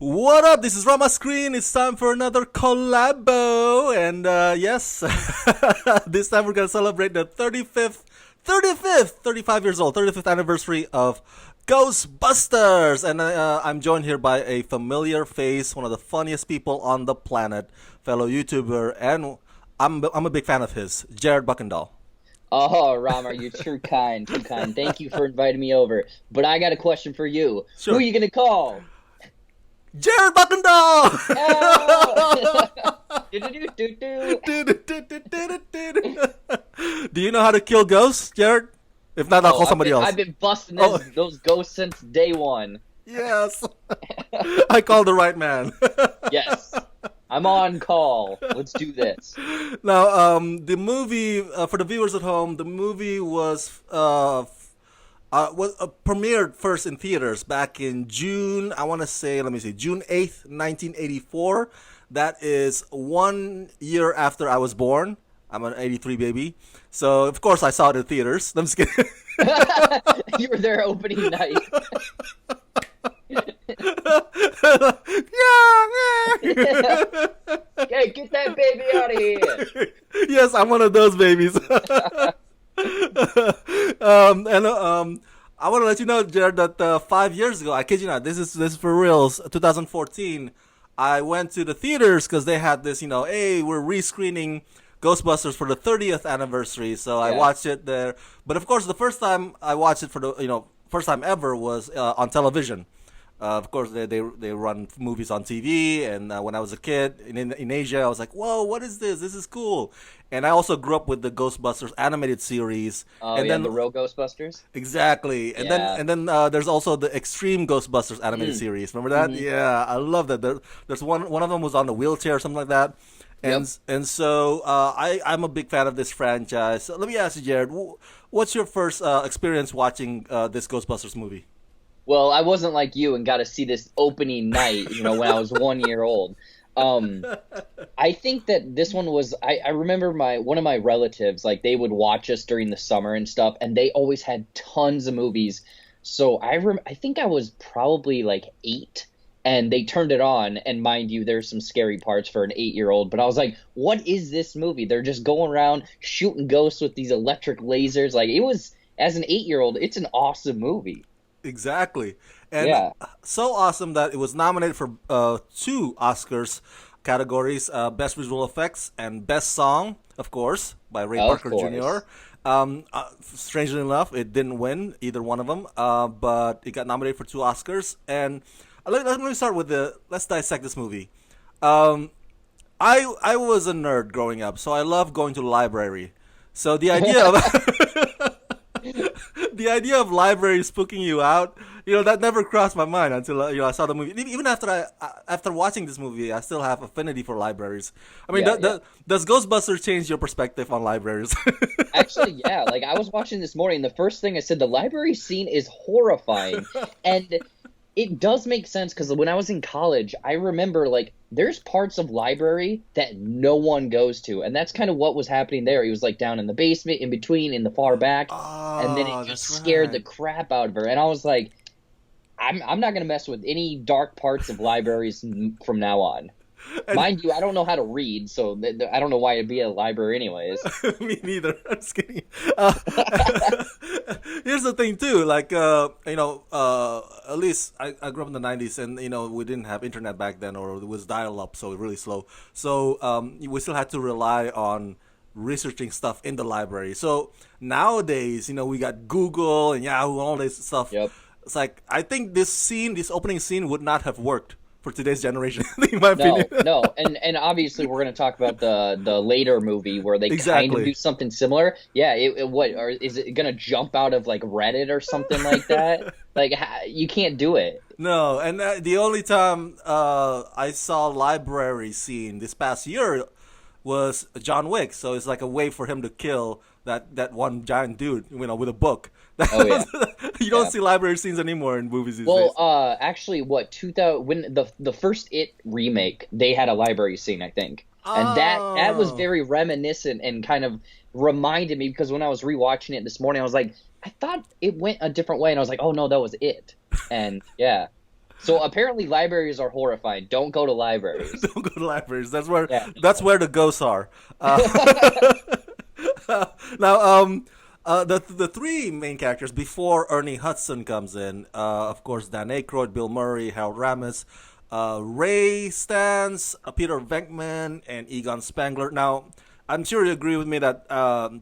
What up? This is Rama Screen. It's time for another collabo. And yes, this time we're going to celebrate the 35 years old, 35th anniversary of Ghostbusters. And I'm joined here by a familiar face, one of the funniest people on the planet, fellow YouTuber, and I'm a big fan of his, Jared Buckendahl. Oh, Rama, you're too kind, too kind. Thank you for inviting me over. But I got a question for you. Sure. Who are you going to call? Jared Buckendahl! Oh! Do you know how to kill ghosts, Jared? If not, I'll call somebody else. I've been busting Oh. those ghosts since day one. Yes. I called the right man. Yes. I'm on call. Let's do this. Now, the movie, for the viewers at home, the movie was premiered first in theaters back in June, I want to say, June 8th, 1984. That is 1 year after I was born. I'm an 83 baby. So, of course, I saw it in theaters. I'm just kidding. You were there opening night. Hey, get that baby out of here. Yes, I'm one of those babies. I want to let you know, Jared, that 5 years ago, I kid you not, this is for reals, 2014, I went to the theaters because they had this, hey, we're rescreening Ghostbusters for the 30th anniversary, so I watched it there. But of course, the first time I watched it for the, first time ever was on television. Of course, they run movies on TV, and when I was a kid in Asia, I was like, "Whoa, what is this? This is cool!" And I also grew up with the Ghostbusters animated series. Oh, and yeah, then the real Ghostbusters? exactly, and then there's also the Extreme Ghostbusters animated series. Remember that? Yeah, I love that. There's one of them was on the wheelchair or something like that. And so I'm a big fan of this franchise. So let me ask you, Jared, what's your first experience watching this Ghostbusters movie? Well, I wasn't like you and got to see this opening night, when I was 1 year old. I think that this one was, I remember one of my relatives, like they would watch us during the summer and stuff, and they always had tons of movies. So I think I was probably like 8, and they turned it on, and mind you, there's some scary parts for an 8-year-old, but I was like, what is this movie? They're just going around shooting ghosts with these electric lasers. Like, it was, as an 8-year-old, it's an awesome movie. Exactly. And so awesome that it was nominated for 2 Oscars categories, Best Visual Effects and Best Song, of course, by Ray Parker Jr. Strangely enough, it didn't win either one of them, but it got nominated for 2 Oscars. And let me start with let's dissect this movie. I was a nerd growing up, so I loved going to the library. So the idea of the idea of libraries spooking you out, that never crossed my mind until I saw the movie. Even after watching this movie, I still have affinity for libraries. I mean, does Ghostbusters change your perspective on libraries? Actually, yeah. Like, I was watching this morning, the first thing I said, the library scene is horrifying. And it does make sense, because when I was in college, I remember, like, there's parts of library that no one goes to, and that's kind of what was happening there. He was, like, down in the basement, in between, in the far back, and then it just scared the crap out of her. And I was like, I'm not going to mess with any dark parts of libraries from now on. And mind you, I don't know how to read, so I don't know why it'd be a library anyways. Me neither. I'm just kidding. Here's the thing too, like at least I grew up in the 90s, and we didn't have internet back then, or it was dial-up, so really slow. So we still had to rely on researching stuff in the library. So nowadays, we got Google and Yahoo and all this stuff. Yep. It's like, I think this opening scene would not have worked for today's generation, in my opinion. No, and obviously we're going to talk about the later movie where they kind of do something similar. Yeah, is it going to jump out of like Reddit or something like that? Like, you can't do it. No, and the only time I saw library scene this past year was John Wick. So it's like a way for him to kill that one giant dude, with a book. Oh yeah. You don't see library scenes anymore in movies these days. Well, actually, 2000 when the first It remake, they had a library scene, I think, and that was very reminiscent and kind of reminded me, because when I was rewatching it this morning, I was like, I thought it went a different way, and I was like, oh no, that was it, and yeah. So apparently libraries are horrifying. Don't go to libraries. Don't go to libraries. Yeah. That's where the ghosts are. Now, the three main characters before Ernie Hudson comes in, of course, Dan Aykroyd, Bill Murray, Harold Ramis, Ray Stantz, Peter Venkman, and Egon Spengler. Now, I'm sure you agree with me that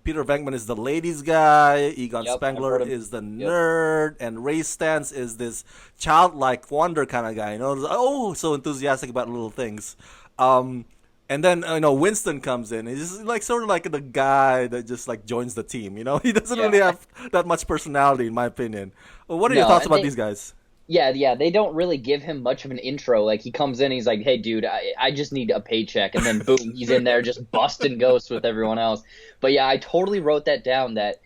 Peter Venkman is the ladies guy, Egon Yep, I've Spengler heard of. is the Yep. nerd, and Ray Stantz is this childlike wonder kind of guy. You know, oh, so enthusiastic about little things. And then Winston comes in. He's just like sort of like the guy that just like joins the team. You know, he doesn't really Yeah. have that much personality, in my opinion. Well, what are your No, thoughts and about they these guys? yeah, they don't really give him much of an intro. Like he comes in, he's like, "Hey, dude, I just need a paycheck," and then boom, he's in there just busting ghosts with everyone else. But yeah, I totally wrote that down. That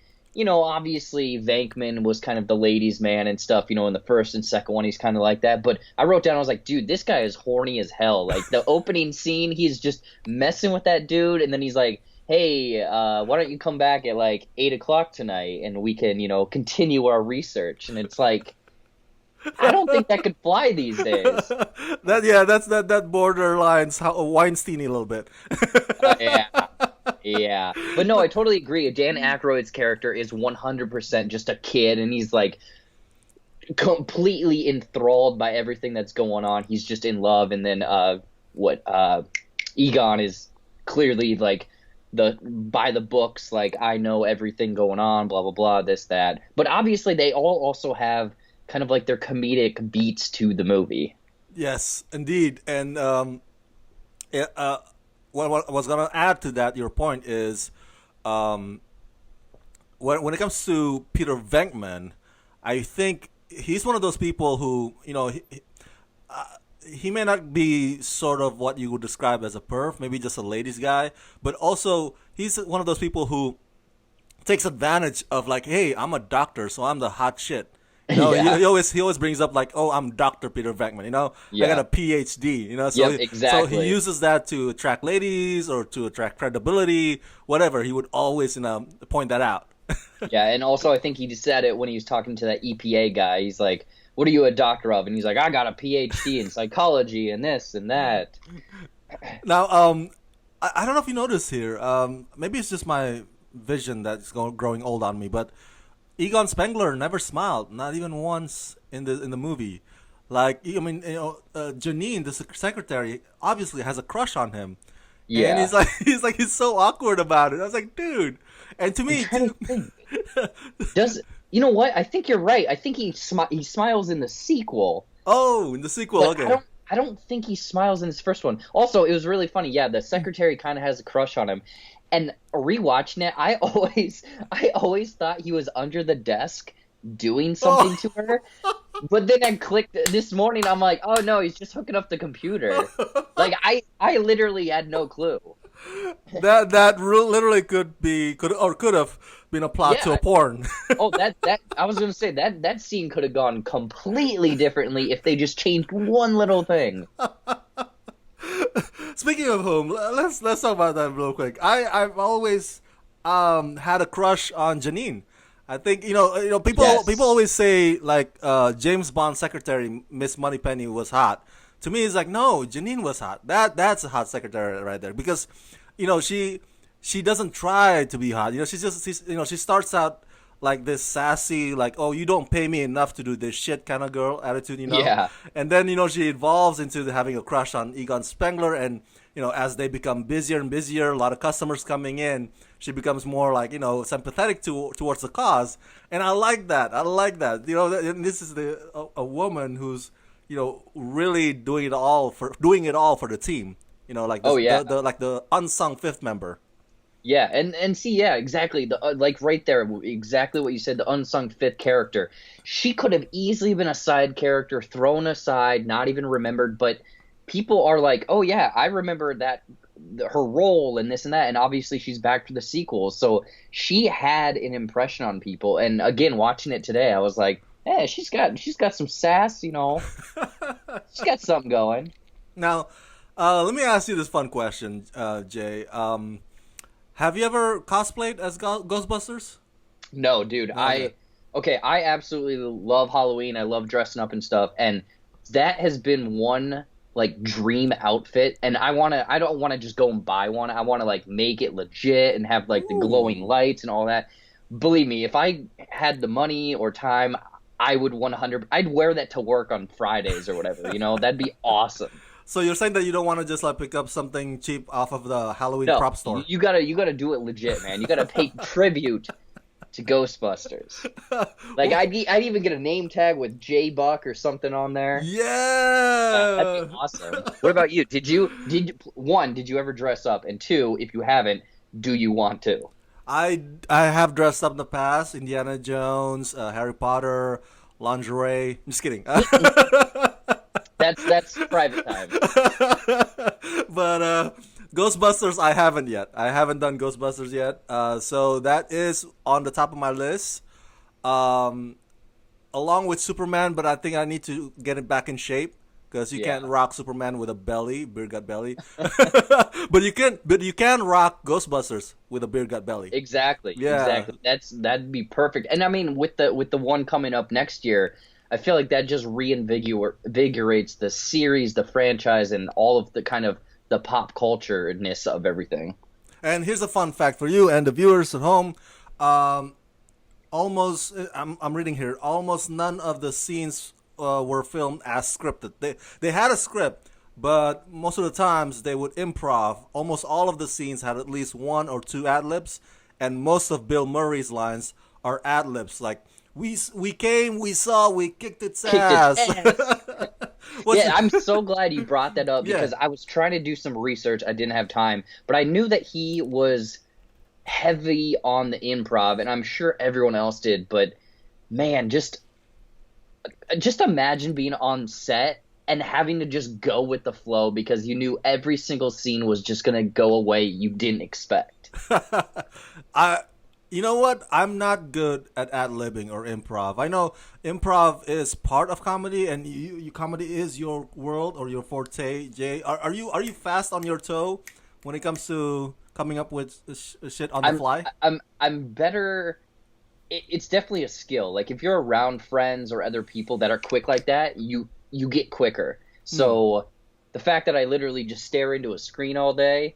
obviously Venkman was kind of the ladies' man and stuff. In the first and second one, he's kind of like that. But I wrote down, I was like, dude, this guy is horny as hell. Like the opening scene, he's just messing with that dude, and then he's like, "Hey, why don't you come back at like 8 o'clock tonight, and we can, continue our research?" And it's like, I don't think that could fly these days. That borderlines how Weinstein a little bit. Yeah, yeah. But no, I totally agree. Dan Aykroyd's character is 100% just a kid, and he's like completely enthralled by everything that's going on. He's just in love, and then Egon is clearly like the by the books, like I know everything going on, blah blah blah, this that. But obviously, they all also have kind of like their comedic beats to the movie. Yes, indeed. And what I was gonna add to that, your point is, um, when it comes to Peter Venkman, I think he's one of those people who he may not be sort of what you would describe as a perv, maybe just a ladies guy, but also he's one of those people who takes advantage of like, hey, I'm a doctor, so I'm the hot shit. Yeah, He always brings up like, oh, I'm Doctor Peter Venkman. I got yeah, a PhD. So yep, so he exactly. uses that to attract ladies or to attract credibility, whatever. He would always point that out. Yeah, and also I think he just said it when he was talking to that EPA guy. He's like, "What are you a doctor of?" And he's like, "I got a PhD in psychology and this and that." Now, I don't know if you noticed here. Maybe it's just my vision that's growing old on me, but Egon Spengler never smiled, not even once in the movie. Like, I mean, Janine, the secretary, obviously has a crush on him, and Yeah, he's so awkward about it. I was like, dude. And to I'm me, trying to think. Does you know what? I think you're right. I think he smiles in the sequel, oh, in the sequel, but I okay. don't. I don't think he smiles in his first one. Also, it was really funny. Yeah, the secretary kind of has a crush on him, and rewatching it, I always thought he was under the desk doing something to her. But then I clicked this morning. I'm like, oh no, he's just hooking up the computer. Like I literally had no clue. Literally could have been a plot to a Yeah. porn. Oh, that I was gonna say that scene could have gone completely differently if they just changed one little thing. Speaking of whom, let's talk about that real quick. I've always had a crush on Janine. I think people Yes. always say like James Bond secretary Miss Moneypenny was hot. To me, it's like no, Janine was hot. That's a hot secretary right there because she doesn't try to be hot. She starts out like this sassy, like, oh, you don't pay me enough to do this shit kind of girl attitude. Yeah. And then, she evolves into having a crush on Egon Spengler. And, as they become busier and busier, a lot of customers coming in, she becomes more like, sympathetic towards the cause. And I like that. I like that. And this is a woman who's, really doing it all for the team. Like Oh this, yeah. the unsung fifth member. Yeah, and see, yeah, exactly. The like right there, exactly what you said. The unsung fifth character. She could have easily been a side character, thrown aside, not even remembered. But people are like, oh yeah, I remember that her role and this and that. And obviously, she's back for the sequel, so she had an impression on people. And again, watching it today, I was like, hey, she's got some sass, she's got something going. Now, let me ask you this fun question, Jay. Have you ever cosplayed as Ghostbusters? No, dude, Okay. I absolutely love Halloween. I love dressing up and stuff. And that has been one like dream outfit, and I don't want to just go and buy one. I want to like make it legit and have like the glowing Ooh. lights and all that. Believe me, if I had the money or time, I would 100 I'd wear that to work on Fridays or whatever, that'd be awesome. So you're saying that you don't want to just like pick up something cheap off of the Halloween No, prop you, store? you gotta you gotta do it legit, man. You gotta pay tribute to Ghostbusters. Like Well, I'd even get a name tag with J Buck or something on there. Yeah, that'd be yeah. awesome. What about you? One, did you ever dress up? And two, if you haven't, do you want to? I have dressed up in the past. Indiana Jones, Harry Potter, lingerie. Just kidding. That's private time. But Ghostbusters, I haven't yet. I haven't done Ghostbusters yet. So that is on the top of my list. Um, Along with Superman, but I think I need to get it back in shape because you can't Yeah. rock Superman with a belly, beer gut belly. But you can rock Ghostbusters with a beer gut belly. Exactly, Yeah. exactly. That'd be perfect. And I mean, with the one coming up next year, I feel like that just reinvigorates the series, the franchise, and all of the kind of the pop culture-ness of everything. And here's a fun fact for you and the viewers at home. Um, I'm reading here. Almost none of the scenes were filmed as scripted. They had a script, but most of the times they would improv. Almost all of the scenes had at least one or two ad libs, and most of Bill Murray's lines are ad libs. Like we came, we saw, we kicked its Kicked its ass. ass. What's Yeah, I'm so glad you brought that up yeah, because I was trying to do some research. I didn't have time, but I knew that he was heavy on the improv, and I'm sure everyone else did. But man, just imagine being on set and having to just go with the flow because you knew every single scene was just gonna go away you didn't expect. I, you know what? I'm not good at ad libbing or improv. I know improv is part of comedy, and comedy is your world or your forte. Jay, are you fast on your toe when it comes to coming up with shit on the I'm fly? I'm better. It's definitely a skill. Like if you're around friends or other people that are quick like that, you get quicker. Hmm. So the fact that I literally just stare into a screen all day,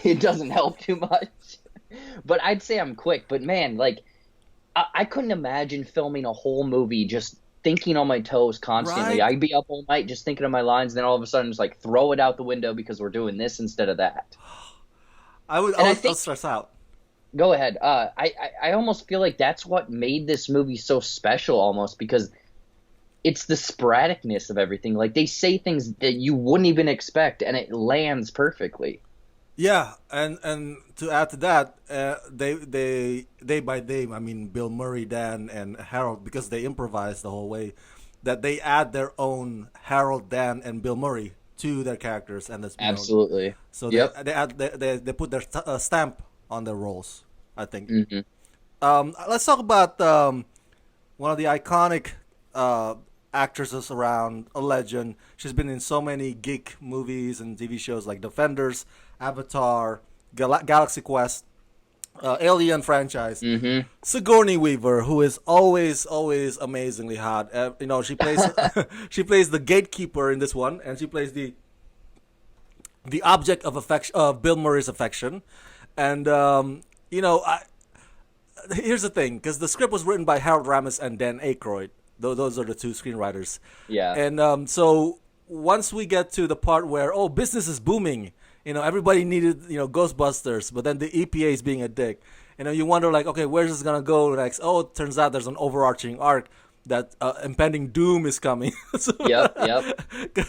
it doesn't help too much. But I'd say I'm quick. But man, like I couldn't imagine filming a whole movie just thinking on my toes constantly. Right. I'd be up all night just thinking of my lines, and then all of a sudden just like throw it out the window because we're doing this instead of that. And I I'll think stress out. Go ahead. I almost feel like that's what made this movie so special, almost because it's the sporadicness of everything. Like they say things that you wouldn't even expect, and it lands perfectly. Yeah, and to add to that, they day by day. I mean, Bill Murray, Dan, and Harold, because they improvise the whole way. That they add their own Harold, Dan, and Bill Murray to their characters, and that's Absolutely. so Yep. they put their stamp on their roles. I think. Hmm. Let's talk about one of the iconic actresses around, a legend. She's been in so many geek movies and TV shows like Defenders, Avatar, Galaxy Quest, Alien franchise. Hmm. Sigourney Weaver, who is always amazingly hot. She plays she plays the gatekeeper in this one, and she plays the object of affection of Bill Murray's affection. And here's the thing, because the script was written by Harold Ramis and Dan Aykroyd. Those are the two screenwriters. Yeah. And so once we get to the part where business is booming, everybody needed Ghostbusters, but then the EPA is being a dick. You wonder like, okay, where's this gonna go next? Oh, it turns out there's an overarching arc that impending doom is coming. So Yep. Yep.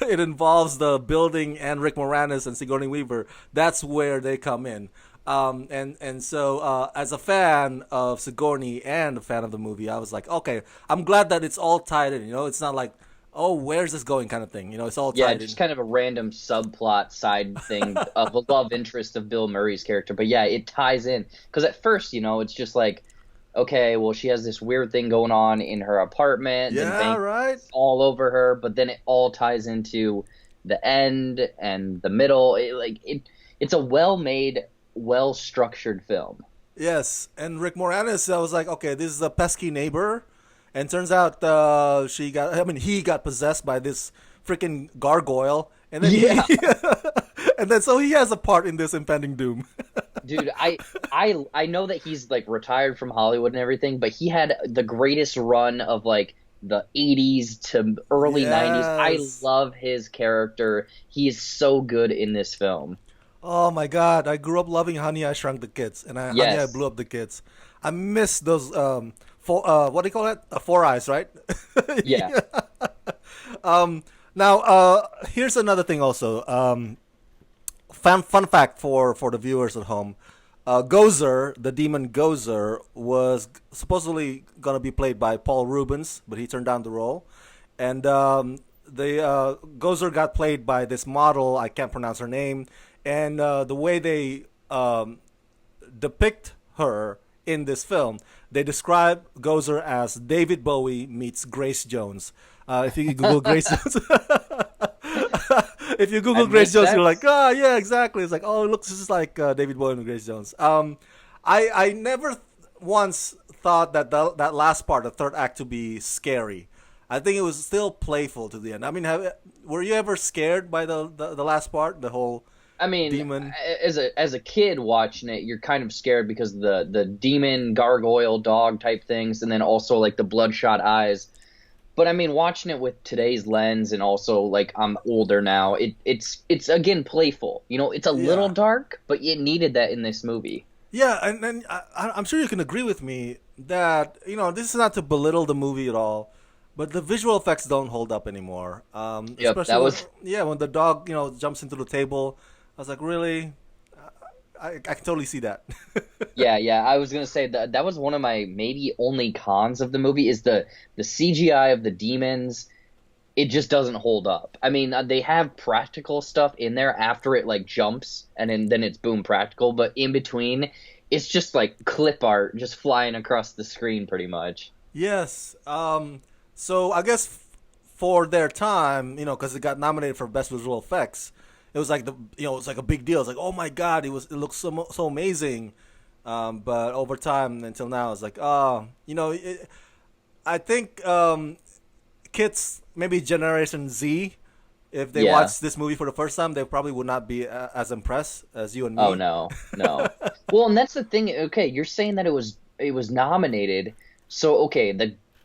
it involves the building and Rick Moranis and Sigourney Weaver. That's where they come in. So as a fan of Sigourney and a fan of the movie, I was like, okay, I'm glad that it's all tied in. It's not like, oh, where's this going kind of thing. It's all Yeah, tied in. just kind of a random subplot side thing of a love interest of Bill Murray's character. But yeah, it ties in. Because at first, it's just like, okay, well, she has this weird thing going on in her apartment. And Yeah, right. all over her. But then it all ties into the end and the middle. It's a well-made, well-structured film. Yes, and Rick Moranis, I was like, okay, this is a pesky neighbor, and turns out he got possessed by this freaking gargoyle, and then Yeah, and then so he has a part in this impending doom. dude, I know that he's like retired from Hollywood and everything, but he had the greatest run of like the 80s to early 90s. I Yes. love his character. He is so good in this film. Oh my God! I grew up loving Honey I Shrunk the Kids, and Honey I Yes. Blew Up the Kids. I miss those what do you call that? Four eyes, right? Yeah. Now, here's another thing also. Fun fact for the viewers at home. Gozer, the demon Gozer, was supposedly gonna be played by Paul Rubens, but he turned down the role. And the Gozer got played by this model. I can't pronounce her name. And the way they depict her in this film, they describe Gozer as David Bowie meets Grace Jones. If you Google Grace Jones, if you Google That Grace makes Jones, you're like, sense. oh yeah, exactly. It's like, oh, it looks just like David Bowie and Grace Jones. I never once thought that that last part, the third act, to be scary. I think it was still playful to the end. I mean, were you ever scared by the last part, the whole I mean, demon? as a kid watching it, you're kind of scared because of the demon gargoyle dog type things, and then also like the bloodshot eyes. But I mean, watching it with today's lens, and also like I'm older now, it's again playful. You know, it's a little Yeah, dark, but it needed that in this movie. yeah, and I'm sure you can agree with me that this is not to belittle the movie at all, but the visual effects don't hold up anymore. Yep, Especially that when was when the dog jumps into the table. I was like, really? I can totally see that. yeah. I was gonna say that that was one of my maybe only cons of the movie is the CGI of the demons. It just doesn't hold up. I mean, they have practical stuff in there after it like jumps, and then it's boom practical, but in between, it's just like clip art just flying across the screen pretty much. Yes. So I guess for their time, because it got nominated for best visual effects, it was like it's like a big deal. It's like, oh my god, it looks so amazing. But over time until now, it's like, I think kids, maybe Generation Z, if they Yeah. watch this movie for the first time, they probably would not be as impressed as you and Oh me. no, no. Well, and that's the thing. Okay, you're saying that it was nominated. So okay,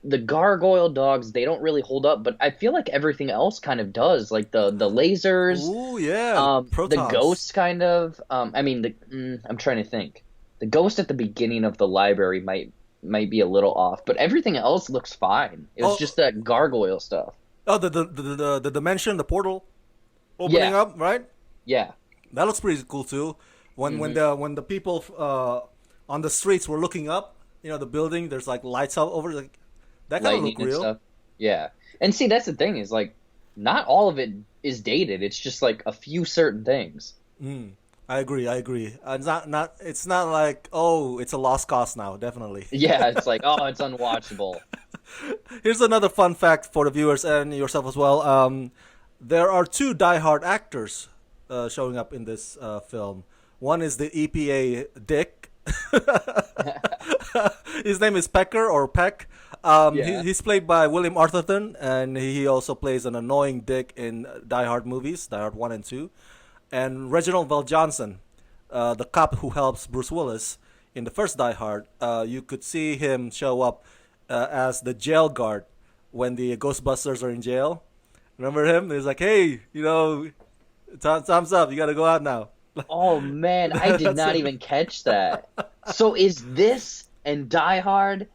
the gargoyle dogs they don't really hold up, but I feel like everything else kind of does. Like the lasers, Ooh, yeah, the the protons. ghosts kind of. I mean I'm trying to think. The ghost at the beginning of the library might be a little off, but everything else looks fine. It was just Oh, that gargoyle stuff. oh, the dimension, the portal opening Yeah, up, right? yeah. That looks pretty cool too. Hmm. When the people on the streets were looking up, the building, there's like lights out over, like that kind of Lightning look and real. stuff. Yeah. And see, that's the thing is like not all of it is dated. It's just like a few certain things. Mm, I agree. I agree. It's not like, oh, it's a lost cause now. Definitely. Yeah, it's like, oh, it's unwatchable. Here's another fun fact for the viewers and yourself as well. There are two diehard actors showing up in this film. One is the EPA Dick. His name is Pecker or Peck. Yeah. He's played by William Arthurton, and he also plays an annoying dick in Die Hard movies, Die Hard 1 and 2. And Reginald Val Johnson, the cop who helps Bruce Willis in the first Die Hard, you could see him show up as the jail guard when the Ghostbusters are in jail. Remember him? He's like, hey, thumbs up, you gotta go out now. Oh man, I did That's not him. even catch that. So is this and Die Hard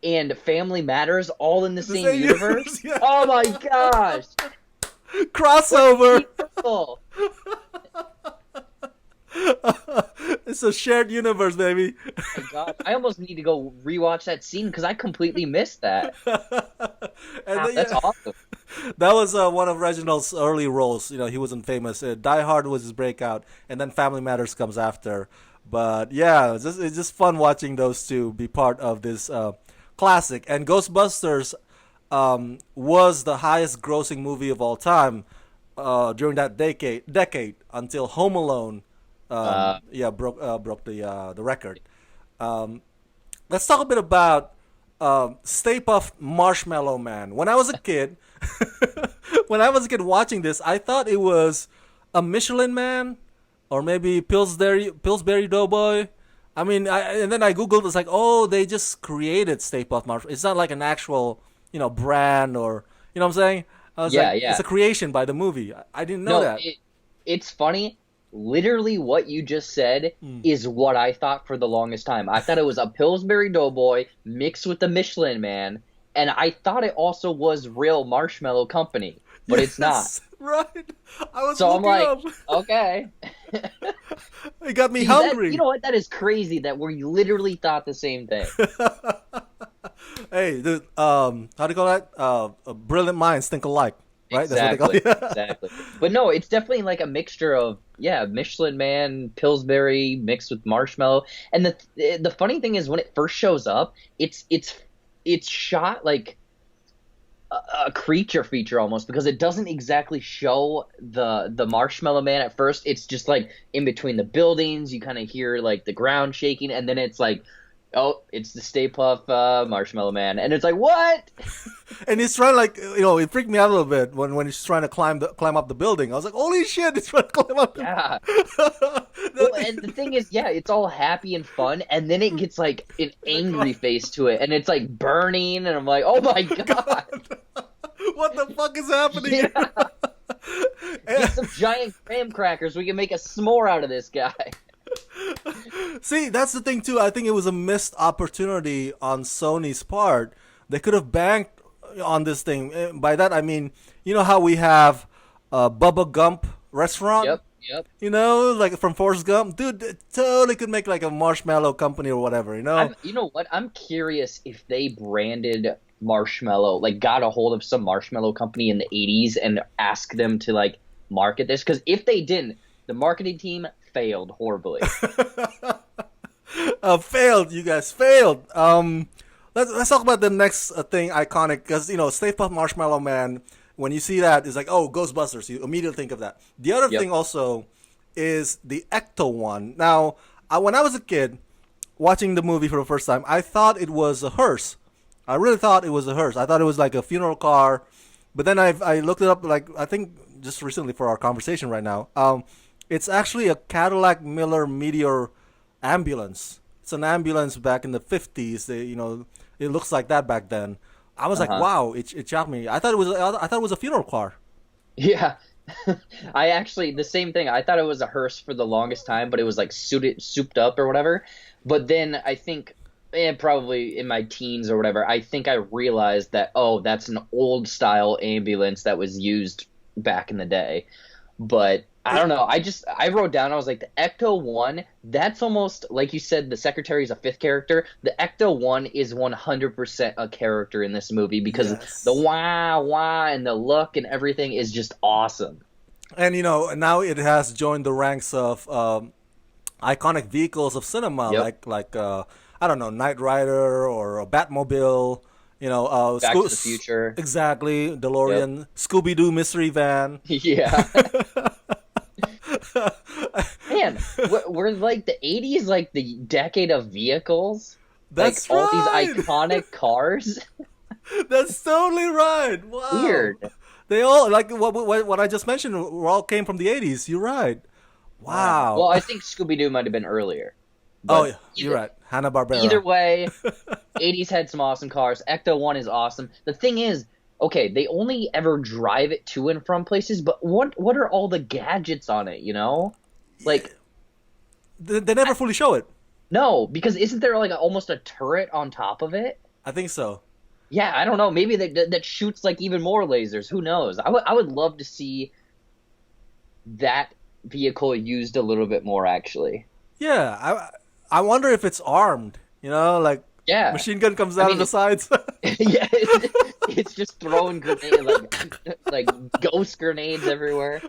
and Family Matters all in the The same same universe? universe, yeah. Oh my gosh. Crossover! Universal. It's a shared universe, baby. My God. I almost need to go rewatch that scene because I completely missed that. And Wow, then, that's yeah, awesome. that was one of Reginald's early roles. He wasn't famous. Die Hard was his breakout, and then Family Matters comes after. But yeah, it's just fun watching those two be part of this classic. And Ghostbusters was the highest grossing movie of all time during that decade until Home Alone, broke the record. Um, let's talk a bit about Stay Puft Marshmallow Man. When I was a kid, when I was a kid watching this, I thought it was a Michelin Man or maybe Pillsbury Doughboy. I mean, and then I googled. It's like, oh, they just created Stay Puft Marshmallow. It's not like an actual, brand or what I'm saying. I was like, Yeah, it's yeah. a creation by the movie. I didn't know No, that. it's funny. Literally, what you just said is what I thought for the longest time. I thought it was a Pillsbury Doughboy mixed with the Michelin Man, and I thought it also was real Marshmallow Company, but it's not. Yes, right. I was So I'm looking like, up. okay. It got me See, that you hungry. know what? That is crazy that we literally thought the same thing. Hey, dude, how do you call that? Brilliant minds think alike, right? That's what they call Exactly, it. exactly. But no, it's definitely like a mixture of yeah, Michelin Man, Pillsbury mixed with marshmallow. And the funny thing is when it first shows up, it's shot like a creature feature almost because it doesn't exactly show the Marshmallow Man at first. It's just like in between the buildings, you kind of hear like the ground shaking, and then it's like, oh, it's the Stay Puft Marshmallow Man, and it's like what? And he's trying like it freaked me out a little bit when he's trying to climb up the building. I was like, holy shit, he's trying to climb up. Yeah. That Well, thing- and the thing is, yeah, it's all happy and fun, and then it gets like an angry face to it, and it's like burning, and I'm like, oh my god, what the fuck is happening? yeah, get some giant graham crackers, we can make a s'more out of this guy. See, that's the thing too. I think it was a missed opportunity on Sony's part. They could have banked on this thing. By that I mean, you know how we have Bubba Gump restaurant. Yep, yep. Like from Forrest Gump, dude. It totally could make like a marshmallow company or whatever. You know what? I'm curious if they branded marshmallow, like got a hold of some marshmallow company in the '80s and asked them to like market this, because if they didn't, the marketing team failed horribly. Failed. You guys failed. Let's talk about the next thing iconic because Stay Puft Marshmallow Man. When you see that, it's like, oh, Ghostbusters. You immediately think of that. The other Yep. thing also is the Ecto one. Now, when I was a kid watching the movie for the first time, I thought it was a hearse. I really thought it was a hearse. I thought it was like a funeral car. But then I looked it up, like I think just recently for our conversation right now. It's actually a Cadillac Miller Meteor ambulance. It's an ambulance back in the 50s. It looks like that back then. I was like, Uh-huh. wow, it shocked me. I thought it was a funeral car. Yeah. I actually the same thing. I thought it was a hearse for the longest time, but it was like souped up or whatever. But then I think probably in my teens or whatever, I think I realized that oh, that's an old style ambulance that was used back in the day. But I don't know. I wrote down. I was like the Ecto One. That's almost like you said. The Secretary is a fifth character. The Ecto One is 100% a character in this movie because Yes. the wah wah and the look and everything is just awesome. And now it has joined the ranks of iconic vehicles of cinema, Yep. like I don't know, Knight Rider or a Batmobile. Back to the Future. Exactly, DeLorean, Scooby Doo mystery van. Yeah, man, we're like the '80s, like the decade of vehicles. That's like all right. these iconic cars. That's totally right. Wow. Weird. They all like what I just mentioned. All came from the '80s. You're right. Wow. Well, I think Scooby Doo might have been earlier. Oh, But yeah, you're right. Hanna Barbera. Either way, '80s had some awesome cars. Ecto One is awesome. The thing is, okay, they only ever drive it to and from places, but what are all the gadgets on it? Like They never fully show it. no, because isn't there like almost a turret on top of it? I think so. Yeah, I don't know. Maybe that shoots like even more lasers. Who knows? I would love to see that vehicle used a little bit more. Actually, Yeah, I wonder if it's armed. Like yeah, machine gun comes out mean, of the sides. yeah. It's just throwing grenades like ghost grenades everywhere.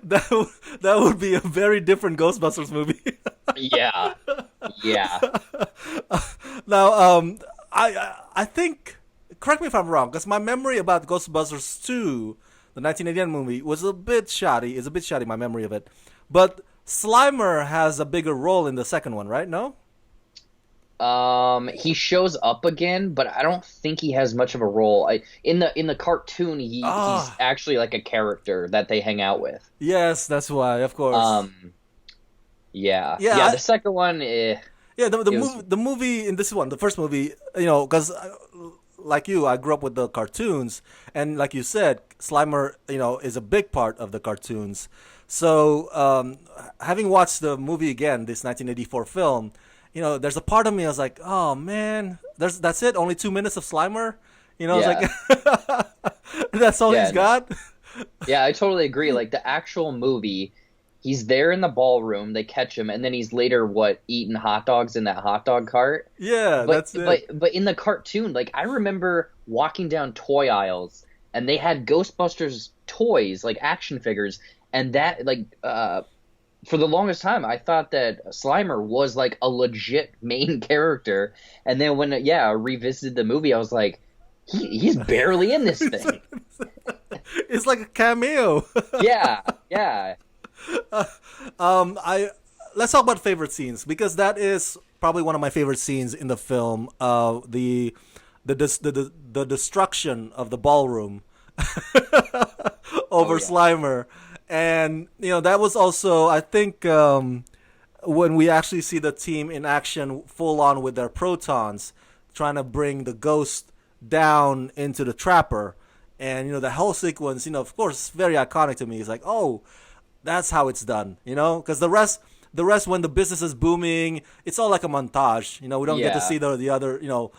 That would be a very different Ghostbusters movie. Yeah, yeah. Now, I think, correct me if I'm wrong, because my memory about Ghostbusters 2, the 1989 movie, was a bit shoddy. It's a bit shoddy, my memory of it. But Slimer has a bigger role in the second one, right? No? He shows up again, but I don't think he has much of a role. In the cartoon, he's Ah, actually like a character that they hang out with. yes, that's why, of course. Um, yeah, Yeah, yeah. The second one, yeah. it was The movie in this one, the first movie, you know, because like you, I grew up with the cartoons, and like you said, Slimer, you know, is a big part of the cartoons. So, having watched the movie again, this 1984 film, you know, there's a part of me I was like, oh man, that's it, only 2 minutes of Slimer. You know, it's yeah, like that's all he's yeah. got. Yeah, I totally agree. Like the actual movie, he's there in the ballroom, they catch him, and then he's later what eating hot dogs in that hot dog cart. Yeah, But that's it. but in the cartoon, like I remember walking down toy aisles and they had Ghostbusters toys, like action figures, and that like for the longest time I thought that Slimer was like a legit main character. And then when I revisited the movie, I was like, he's barely in this thing. It's like a cameo. Yeah, yeah. I Let's talk about favorite scenes because that is probably one of my favorite scenes in the film. The destruction of the ballroom Oh over yeah. Slimer, and you know that was also I think when we actually see the team in action full on with their protons, trying to bring the ghost down into the trapper, and you know the whole sequence. You know, of course, very iconic to me. It's like, oh, that's how it's done, you know, because the rest when the business is booming, it's all like a montage. You know, we don't get to Yeah. see the other, you know,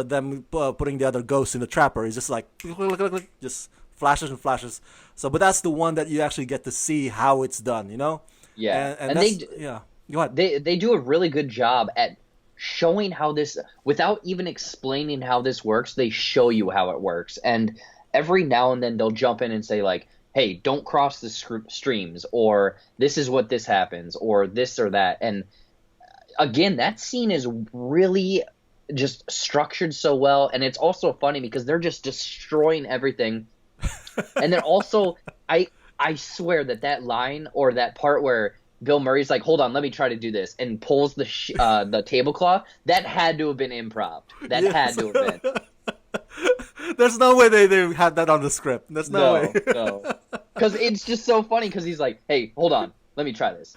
them putting the other ghosts in the trapper. It's just like click, click, click, click, just flashes and flashes. So, but that's the one that you actually get to see how it's done. You know, Yeah. and And that's yeah. Go ahead. they do a really good job at showing how this, without even explaining how this works, they show you how it works. And every now and then they'll jump in and say like, hey, don't cross the streams, or this is what this happens, or this or that. And again, that scene is really just structured so well, and it's also funny because they're just destroying everything. And then also, I swear that line or that part where Bill Murray's like, "Hold on, let me try to do this," and pulls the tablecloth, that had to have been improv. That had Yes. to have been. There's no way they had that on the script. There's no way. No, no, because it's just so funny because he's like, "Hey, hold on, let me try this,"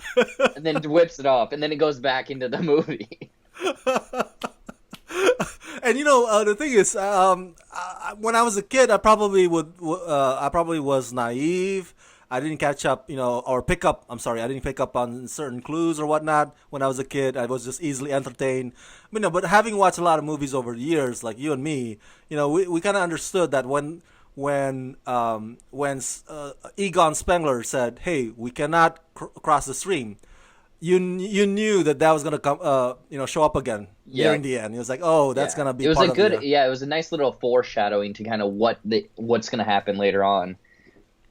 and then whips it off, and then it goes back into the movie. And you know, the thing is, when I was a kid, I probably was naive. I didn't catch up, you know, or pick up. I'm sorry, I didn't pick up on certain clues or whatnot when I was a kid. I was just easily entertained. You know, but having watched a lot of movies over the years, like you and me, you know, we kind of understood that when Egon Spengler said, "Hey, we cannot cross the stream," you knew that was gonna come, you know, show up again nearing Yep. the end. It was like, oh, that's Yeah, gonna be it was part a of good. the. Yeah, it was a nice little foreshadowing to kind of what's going to happen later on.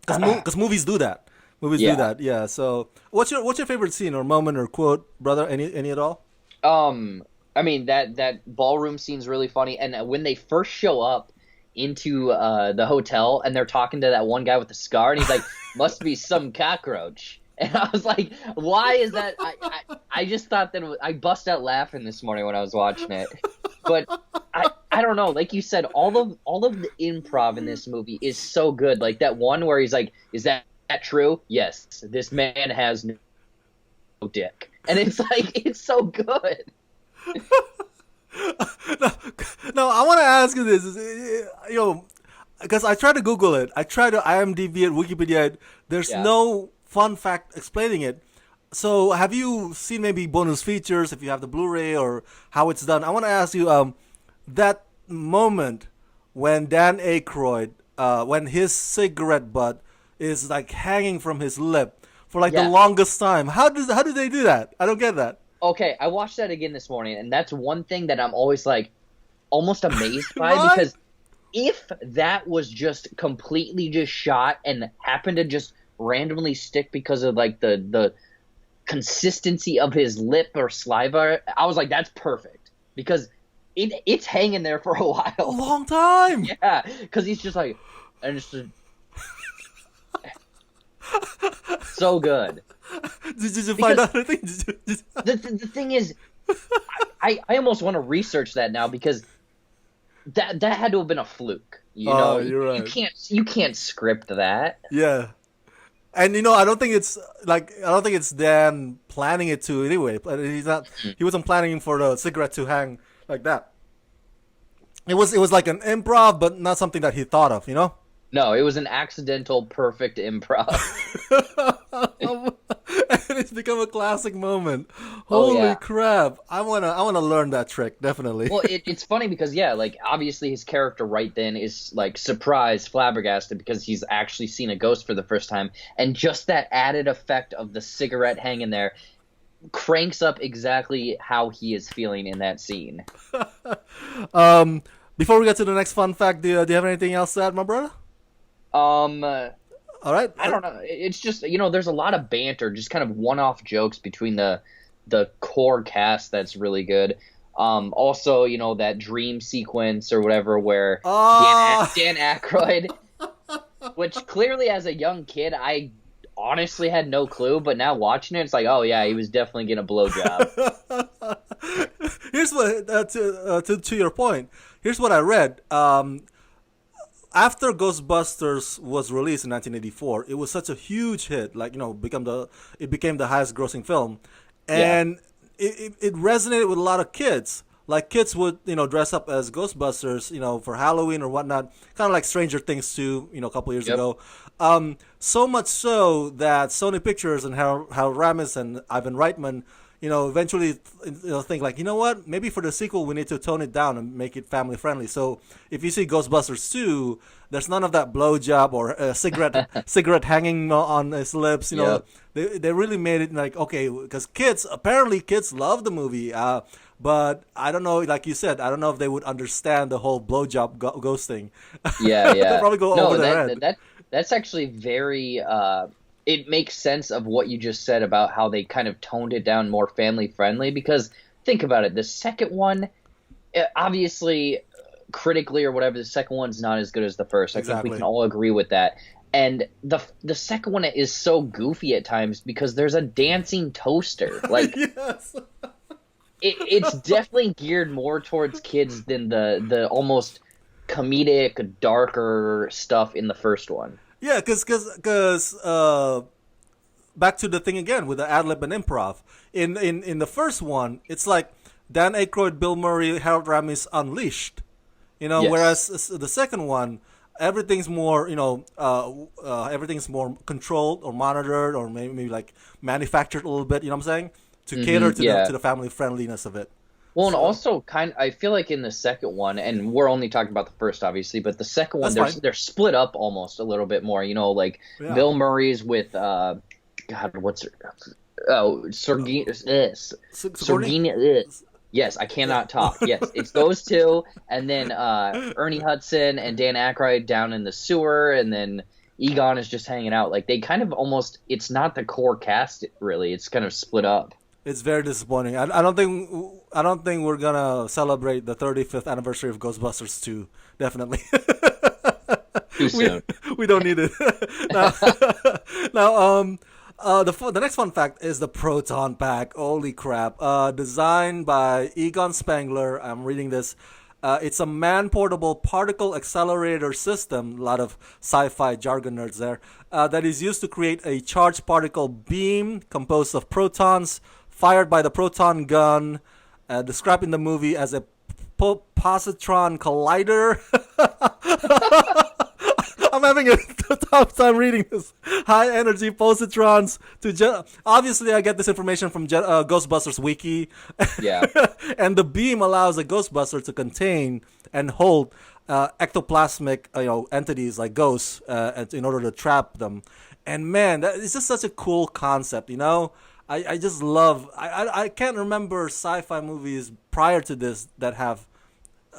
Because movies do that. Movies do Yeah. that. Yeah. So, what's your favorite scene or moment or quote, brother? Any at all? I mean that ballroom scene's really funny, and when they first show up into the hotel and they're talking to that one guy with the scar, and he's like, "Must be some cockroach." And I was like, "Why is that?" I just thought that I bust out laughing this morning when I was watching it. But I don't know. Like you said, all of the improv in this movie is so good. Like that one where he's like, "Is that true?" "Yes, this man has no dick," and it's like it's so good. No, no. I want to ask you this. You know, because I tried to Google it. I tried to IMDb it, Wikipedia it. There's Yeah. no fun fact explaining it. So, have you seen maybe bonus features if you have the Blu-ray or how it's done? I want to ask you that moment when Dan Aykroyd, when his cigarette butt is like hanging from his lip for like the Yeah. longest time. How do they do that? I don't get that. Okay, I watched that again this morning, and that's one thing that I'm always like almost amazed by Right? because if that was just completely just shot and happened to just randomly stick because of like the consistency of his lip or saliva, I was like, that's perfect because it's hanging there for a A while. long time. Yeah, because he's just like, and it's just so good. Did you find Because out anything? the thing is, I almost want to research that now because that had to have been a fluke. You Oh, know, you're you right. can't script that. Yeah. And I don't think it's like I don't think it's Dan planning it to anyway. But he's not. He wasn't planning for the cigarette to hang like that. It was like an improv, but not something that he thought of. No, it was an accidental, perfect improv. And it's become a classic moment. Oh Holy yeah. crap! I wanna learn that trick definitely. Well, it's funny because yeah, like obviously his character right then is like surprised, flabbergasted because he's actually seen a ghost for the first time, and just that added effect of the cigarette hanging there cranks up exactly how he is feeling in that scene. um, Before we get to the next fun fact, do you have anything else to add, my brother? Um, All right. I don't know. It's just there's a lot of banter, just kind of one-off jokes between the core cast that's really good. Also, that dream sequence or whatever where Ah. Dan Aykroyd, which clearly as a young kid I honestly had no clue, but now watching it, it's like, oh yeah, he was definitely getting a blowjob. Here's what to your point. Here's what I read. After Ghostbusters was released in 1984, it was such a huge hit. Like it became the highest grossing film, Yeah. and it resonated with a lot of kids. Like kids would dress up as Ghostbusters for Halloween or whatnot, kind of like Stranger Things 2 a couple years Yep. ago. So much so that Sony Pictures and Harold Ramis and Ivan Reitman eventually think like, what? Maybe for the sequel we need to tone it down and make it family friendly. So if you see Ghostbusters 2, there's none of that blowjob or cigarette hanging on his lips. Yep. They really made it like, okay, because apparently kids love the movie. But I don't know, like you said, I don't know if they would understand the whole blowjob ghost thing. Yeah, They'll yeah. probably go No, over their head. that's actually very it makes sense of what you just said about how they kind of toned it down more family friendly because think about it, the second one obviously critically or whatever, the second one's not as good as the first. I think we Exactly. can all agree with that. And the second one is so goofy at times because there's a dancing toaster. Like Yes. it's definitely geared more towards kids than the almost comedic, darker stuff in the first one. Yeah, because back to the thing again with the ad lib and improv. In the first one, it's like Dan Aykroyd, Bill Murray, Harold Ramis unleashed. Yes. Whereas the second one, everything's more everything's more controlled or monitored or maybe like manufactured a little bit. You know what I'm saying? To cater to Yeah. the family friendliness of it. Well, and So also I feel like in the second one, and we're only talking about the first, obviously, but the second one, that's fine. they're split up almost a little bit more. Like Yeah. Bill Murray's with God, what's her? Oh, Sergini. Sigourney? Sergini. Yes, I cannot talk. Yes, it's those two, and then Ernie Hudson and Dan Aykroyd down in the sewer, and then Egon is just hanging out. Like they kind of almost, it's not the core cast really. It's kind of split up. It's very disappointing. I don't think we're gonna celebrate the 35th anniversary of Ghostbusters 2. Definitely. Too we soon. we don't need it. now, the next fun fact is the proton pack. Holy crap! Designed by Egon Spengler. I'm reading this. It's a man-portable particle accelerator system. A lot of sci-fi jargon nerds there. That is used to create a charged particle beam composed of protons fired by the proton gun. Described in the movie as a positron collider. I'm having a tough time reading this. High energy positrons obviously I get this information from Ghostbusters wiki. Yeah. And the beam allows a Ghostbuster to contain and hold ectoplasmic entities like ghosts in order to trap them. And man, it's just such a cool concept. I just love. I can't remember sci-fi movies prior to this that have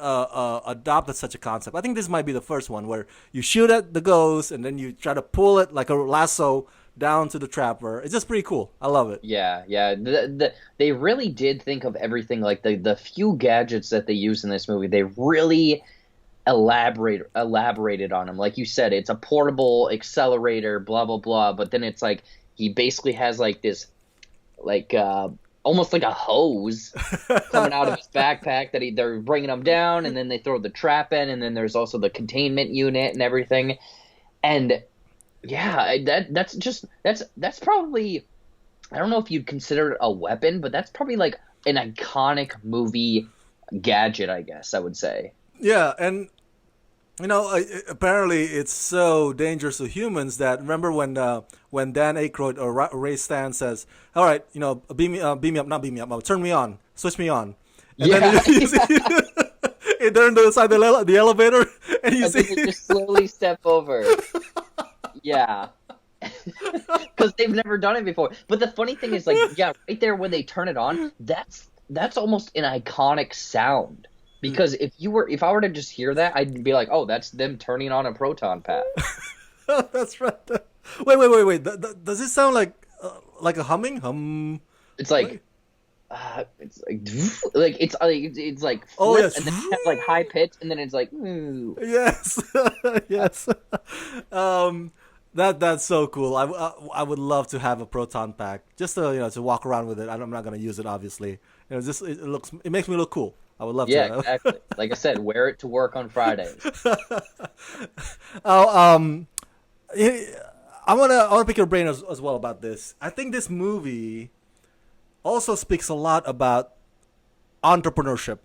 adopted such a concept. I think this might be the first one where you shoot at the ghost and then you try to pull it like a lasso down to the trapper. It's just pretty cool. I love it. Yeah, yeah. They really did think of everything. Like the few gadgets that they use in this movie, they really elaborated on them. Like you said, it's a portable accelerator, blah blah blah. But then it's like he basically has like this, like almost like a hose coming out of his backpack that they're bringing him down, and then they throw the trap in, and then there's also the containment unit and everything. And yeah, that's probably, I don't know if you'd consider it a weapon, but that's probably like an iconic movie gadget, I guess I would say. Yeah, and apparently it's so dangerous to humans that remember when Dan Aykroyd or Ray Stan says, "All right, beam me up, not beam me up, turn me on, switch me on," and Yeah, then you see, they're inside the elevator, and you and see then they just slowly step over. Yeah. Because they've never done it before. But the funny thing is, like, yeah, right there when they turn it on, that's almost an iconic sound. Because if I were to just hear that, I'd be like, oh, that's them turning on a proton pack. that's right. Wait. Does it sound like a humming? It's like, it's like it's like Oh flip, yes. and then it has like high pitch, and then it's like, ooh. Yes, yes. That's so cool. I would love to have a proton pack just to walk around with it. I'm not gonna use it, obviously. Just it makes me look cool. I would love Yeah, to. exactly. Like I said, wear it to work on Fridays. Oh, I wanna pick your brain as well about this. I think this movie also speaks a lot about entrepreneurship,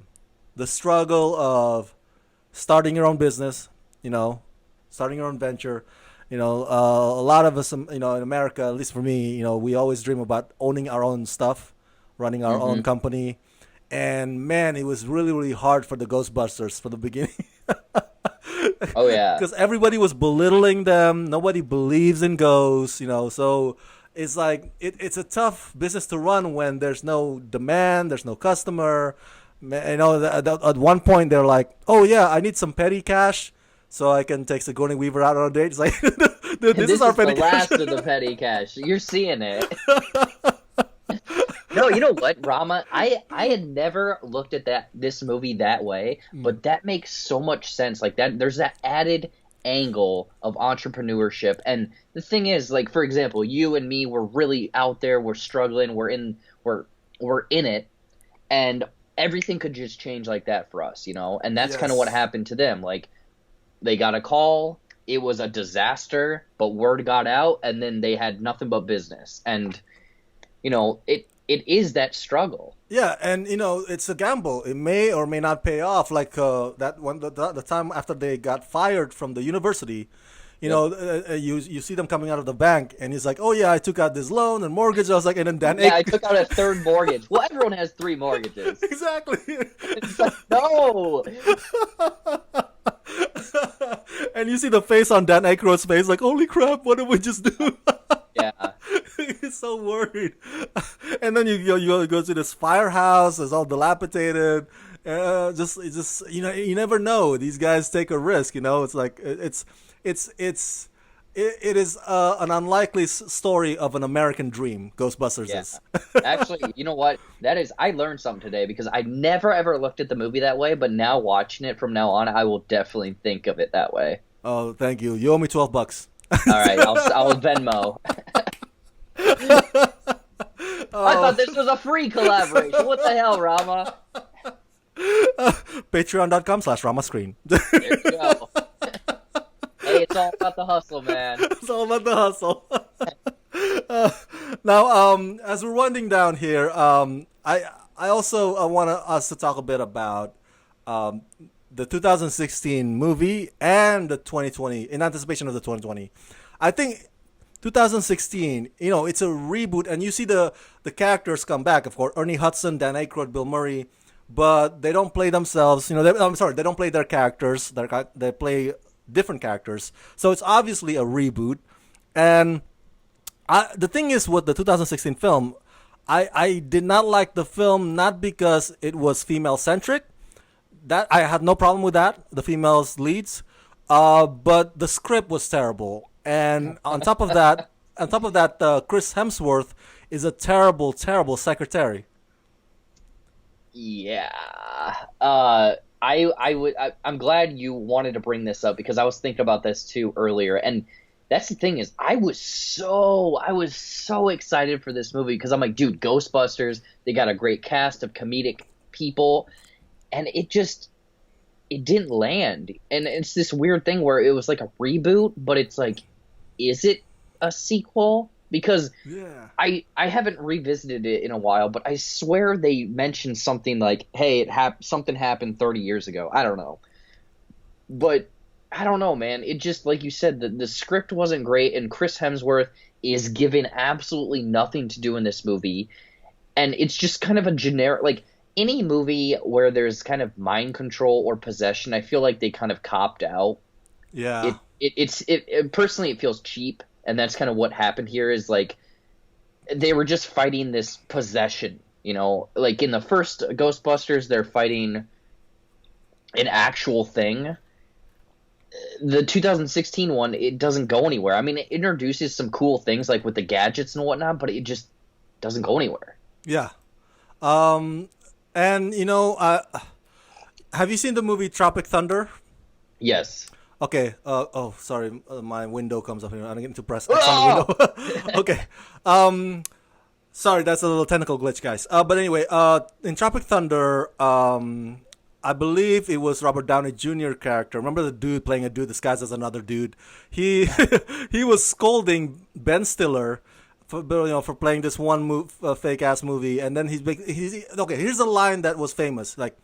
the struggle of starting your own business, starting your own venture. A lot of us, in America, at least for me, we always dream about owning our own stuff, running our own company. And man, it was really, really hard for the Ghostbusters for the beginning. Oh yeah. Because everybody was belittling them. Nobody believes in ghosts, So it's like it's a tough business to run when there's no demand, there's no customer. At one point they're like, "Oh yeah, I need some petty cash so I can take Sigourney Weaver out on a date." It's like, dude, this is our petty the cash. last of the petty cash. You're seeing it. No, you know what, Rama? I had never looked at this movie that way, but that makes so much sense. Like that, there's that added angle of entrepreneurship. And the thing is, like, for example, you and me, we're really out there, we're struggling, we're in it, and everything could just change like that for us, And that's kind of what happened to them. Like, they got a call, it was a disaster, but word got out, and then they had nothing but business. And it is that struggle. Yeah, and it's a gamble. It may or may not pay off. Like that one, the time after they got fired from the university, you see them coming out of the bank, and he's like, "Oh yeah, I took out this loan and mortgage." I was like, and then Dan, I took out a third mortgage. Well, everyone has 3 mortgages. Exactly. It's like, no. And you see the face on Dan Aykroyd's face, like, "Holy crap, what did we just do?" Yeah. He's so worried. And then you go to this firehouse. It's all dilapidated. You never know. These guys take a risk. It's like it is an unlikely story of an American dream. Ghostbusters is. Actually, you know what? I learned something today because I never ever looked at the movie that way, but now watching it from now on, I will definitely think of it that way. Oh, thank you. You owe me $12. All right, I'll Venmo. I thought this was a free collaboration. What the hell, Rama? Patreon.com/RamaScreen. There you go. Hey, it's all about the hustle, man. It's all about the hustle. Now, as we're winding down here, I also want us to talk a bit about the 2016 movie and the 2020, in anticipation of the 2020. I think 2016, it's a reboot, and you see the characters come back. Of course, Ernie Hudson, Dan Aykroyd, Bill Murray, but they don't play themselves. They don't play their characters. They play different characters. So it's obviously a reboot. And the thing is, with the 2016 film, I did not like the film, not because it was female centric. That I had no problem with that, the females leads, but the script was terrible. And on top of that, Chris Hemsworth is a terrible, terrible secretary. Yeah. I'm glad you wanted to bring this up because I was thinking about this too earlier, and That's the thing is I was so excited for this movie because I'm like, dude, Ghostbusters, they got a great cast of comedic people, and it didn't land. And it's this weird thing where it was like a reboot, but it's like, is it a sequel? Because Yeah. I haven't revisited it in a while, but I swear they mentioned something like, "Hey, something happened 30 years ago." I don't know, but I don't know, man. It just like you said, the script wasn't great, and Chris Hemsworth is given absolutely nothing to do in this movie, and it's just kind of a generic like any movie where there's kind of mind control or possession. I feel like they kind of copped out. Yeah. Personally, it feels cheap, and that's kind of what happened here. Is like they were just fighting this possession, like in the first Ghostbusters they're fighting an actual thing. The 2016 one, it doesn't go anywhere. I mean, it introduces some cool things like with the gadgets and whatnot, but it just doesn't go anywhere. Yeah. Um, and have you seen the movie Tropic Thunder? Yes. Okay. Oh, sorry. My window comes up here. I don't get to press X on Oh! the window. Okay. Sorry, that's a little technical glitch, guys. But anyway, in Tropic Thunder, I believe it was Robert Downey Jr. character. Remember the dude playing a dude disguised as another dude? He he was scolding Ben Stiller for playing this one fake ass movie, and then he's okay. Here's a line that was famous, like.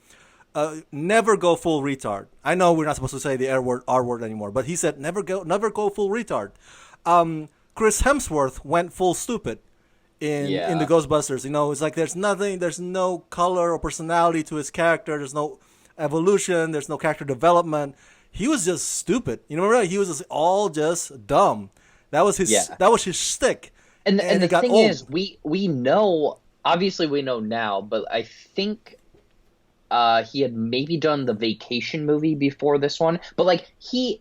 Never go full retard. I know we're not supposed to say the R word anymore, but he said never go full retard. Chris Hemsworth went full stupid in the Yeah. Ghostbusters. It's like there's no color or personality to his character. There's no evolution. There's no character development. He was just stupid. Remember? He was just dumb. Yeah. That was his shtick, And and the it got thing old. is, we know, obviously we know now, but I think he had maybe done the Vacation movie before this one, but like he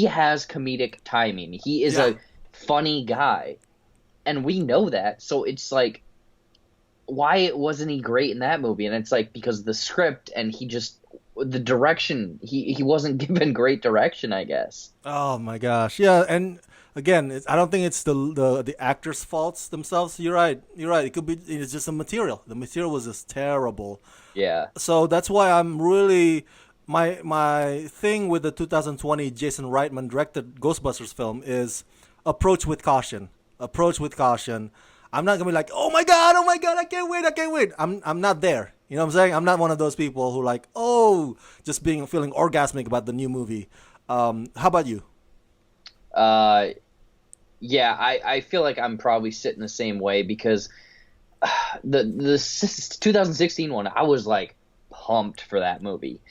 has comedic timing. He is Yeah. a funny guy, and we know that. So it's like, why wasn't he great in that movie? And it's like because of the script and the direction. He wasn't given great direction, I guess. Oh my gosh, yeah, and again, I don't think it's the actors' faults themselves. You're right. You're right. It could be. It's just the material. The material was just terrible. Yeah, So that's why I'm really my thing with the 2020 Jason Reitman directed Ghostbusters film is approach with caution. Approach with caution. I'm not gonna be like, oh my god, I can't wait. I'm not there. You know what I'm saying? I'm not one of those people who like, just feeling orgasmic about the new movie. How about you? uh, yeah. I feel like I'm probably sitting the same way because the 2016 one, I was like pumped for that movie.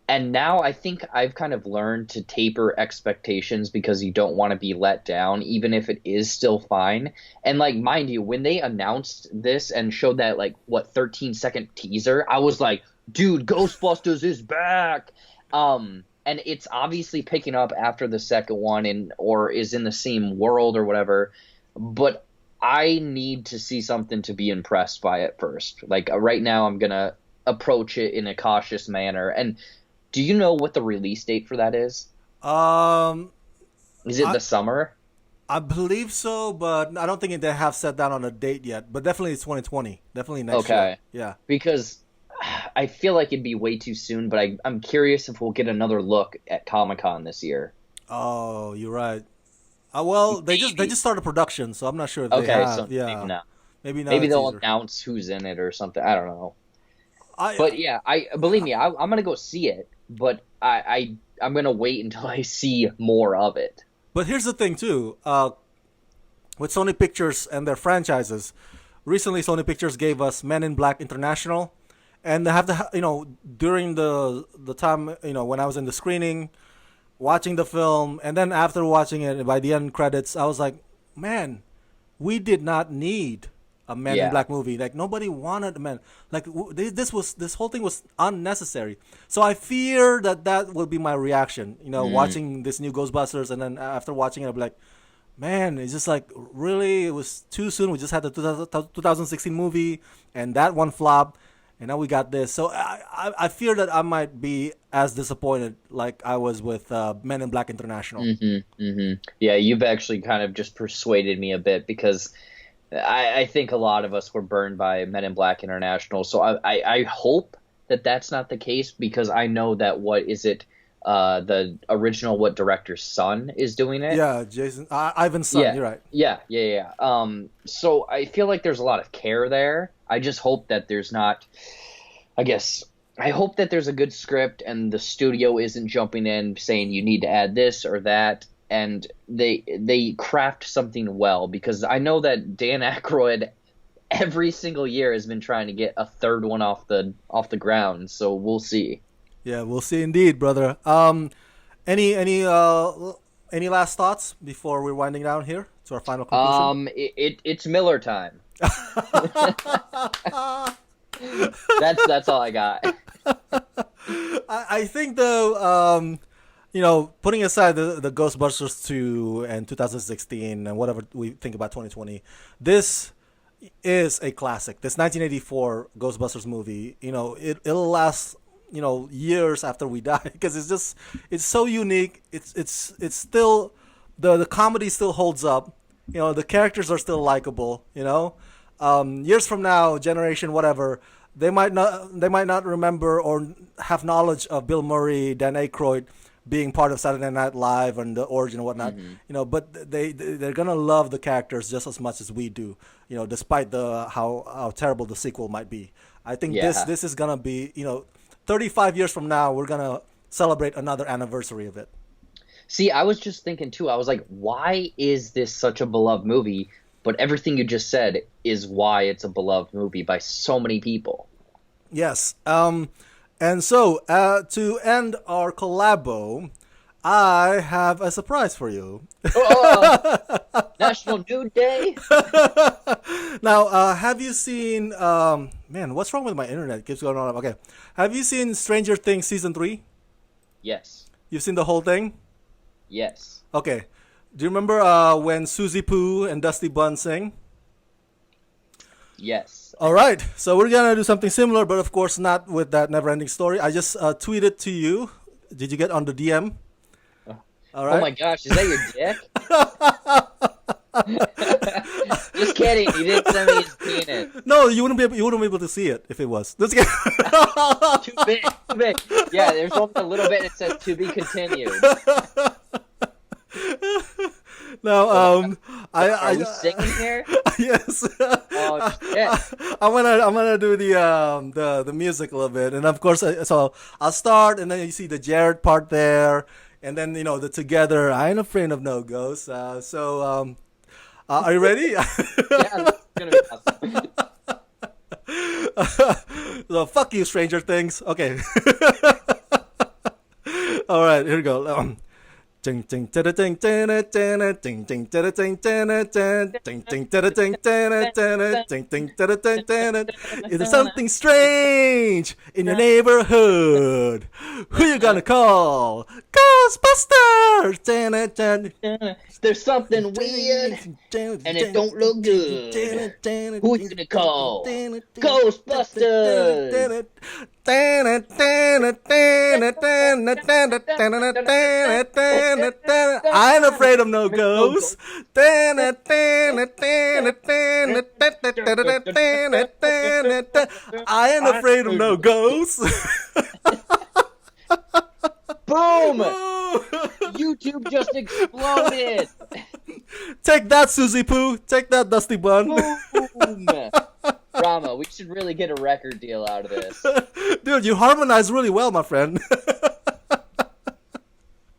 And now I think I've kind of learned to taper expectations because you don't want to be let down, even if it is still fine. And like, mind you, when they announced this and showed that like 13-second teaser, I was like, dude, Ghostbusters is back. And it's obviously picking up after the second one or is in the same world or whatever. But I need to see something to be impressed by it first. Like right now, I'm gonna approach it in a cautious manner. And do you know what the release date for that is? Um, Is it I, the summer? I believe so, but I don't think they have set down on a date yet. But definitely it's 2020. Definitely next year. Okay, Yeah. because I feel like it'd be way too soon. But I'm curious if we'll get another look at Comic-Con this year. Oh, you're right. Well, they Maybe. just started production, so I'm not sure if they Okay, have. so maybe Yeah, not. maybe not a Maybe they'll teaser. announce who's in it or something. I don't know. I But yeah, I believe me, I'm gonna go see it. But I'm gonna wait until I see more of it. But here's the thing too. With Sony Pictures and their franchises, recently Sony Pictures gave us Men in Black International, and they have during the time when I was in the screening, watching the film, and then after watching it by the end credits, I was like, man, we did not need a Man in Yeah. Black movie. Like nobody wanted a man. Like this whole thing was unnecessary. So I fear that will be my reaction. Watching this new Ghostbusters, and then after watching it, I'm like, man, it's just like really, it was too soon. We just had the 2016 movie, and that one flopped. and now we got this. So I fear that I might be as disappointed like I was with Men in Black International. Yeah, you've actually kind of just persuaded me a bit because I think a lot of us were burned by Men in Black International. So I hope that that's not the case because I know that the original director's son is doing it. Yeah, Jason Ivan's son. Yeah, You're right. yeah. So I feel like there's a lot of care there. I just hope that there's not. I hope that there's a good script and the studio isn't jumping in saying you need to add this or that, and they craft something well because I know that Dan Aykroyd every single year has been trying to get a third one off the ground. So we'll see. Yeah, we'll see indeed, brother. Any last thoughts before we're winding down here to our final conclusion? It's Miller time. That's all I got. I think though, putting aside the Ghostbusters 2 and 2016 and whatever we think about 2020, this is a classic. This 1984 Ghostbusters movie, it'll last years after we die because it's so unique. It's still the comedy still holds up. The characters are still likable. Years from now, generation whatever, they might not remember or have knowledge of Bill Murray, Dan Aykroyd being part of Saturday Night Live and the origin and whatnot. But they're gonna love the characters just as much as we do. Despite how terrible the sequel might be. I think this is gonna be 35 years from now, we're going to celebrate another anniversary of it. See, I was just thinking, too, I was like, why is this such a beloved movie? But everything you just said is why it's a beloved movie by so many people. Yes. And so, to end our collabo, I have a surprise for you. National Nude Day? Now, have you seen... man, what's wrong with my internet? It keeps going on. Okay. Have you seen Stranger Things Season 3? Yes. You've seen the whole thing? Yes. Okay. Do you remember when Susie Pooh and Dusty Bun sing? Yes. All right. So we're going to do something similar, but of course not with that never-ending story. I just tweeted to you. Did you get on the DM? All right. Oh my gosh, is that your dick? Just kidding. You didn't send me his penis. No, you wouldn't be able to see it if it was. Let's get Too big. Yeah, there's only a little bit that says to be continued. Now, Are we singing here? Yes. Oh shit. I'm gonna do the music a little bit, and of course, so I'll start, and then you see the Jared part there, and then the together. I ain't afraid of no ghosts. So, are you ready? Yeah, it's gonna be awesome. So fuck you, Stranger Things. Okay. All right, here we go. Ting ting tada ting tada tada ting ting tada ting tada tada ting ting tada ting tada tada ting ting tada ting tada. Is there something strange in your neighborhood? Who you gonna call? Ghostbusters! There's something weird and it don't look good. Who you gonna call? Ghostbusters! I ain't afraid of no ghosts. I ain't afraid of no ghosts. Boom! YouTube just exploded. Take that, Susie Pooh. Take that, Dusty Bun. Boom! Rama, we should really get a record deal out of this. Dude, you harmonize really well, my friend.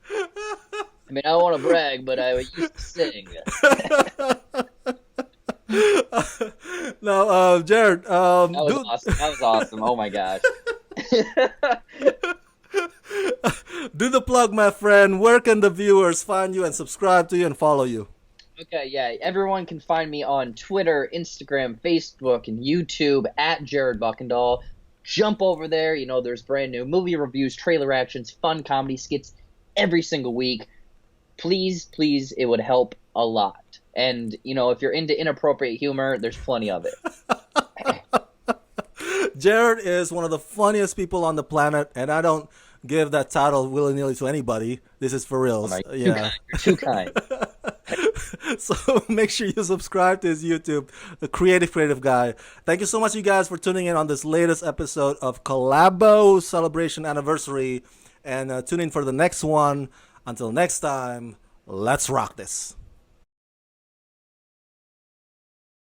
I mean, I don't want to brag, but I used to sing. No, Jared. That was awesome. That was awesome. Oh my gosh. Do the plug, my friend. Where can the viewers find you and subscribe to you and follow you? Okay, yeah. Everyone can find me on Twitter, Instagram, Facebook, and YouTube at Jared Buckendahl. Jump over there. There's brand new movie reviews, trailer reactions, fun comedy skits every single week. Please, it would help a lot. And, if you're into inappropriate humor, there's plenty of it. Jared is one of the funniest people on the planet, and I don't give that title willy nilly to anybody. This is for Oh, reals. no, Yeah. you're too kind. So make sure you subscribe to his YouTube, the creative guy. Thank you so much, you guys, for tuning in on this latest episode of Collabo Celebration Anniversary. And tune in for the next one. Until next time, let's rock this.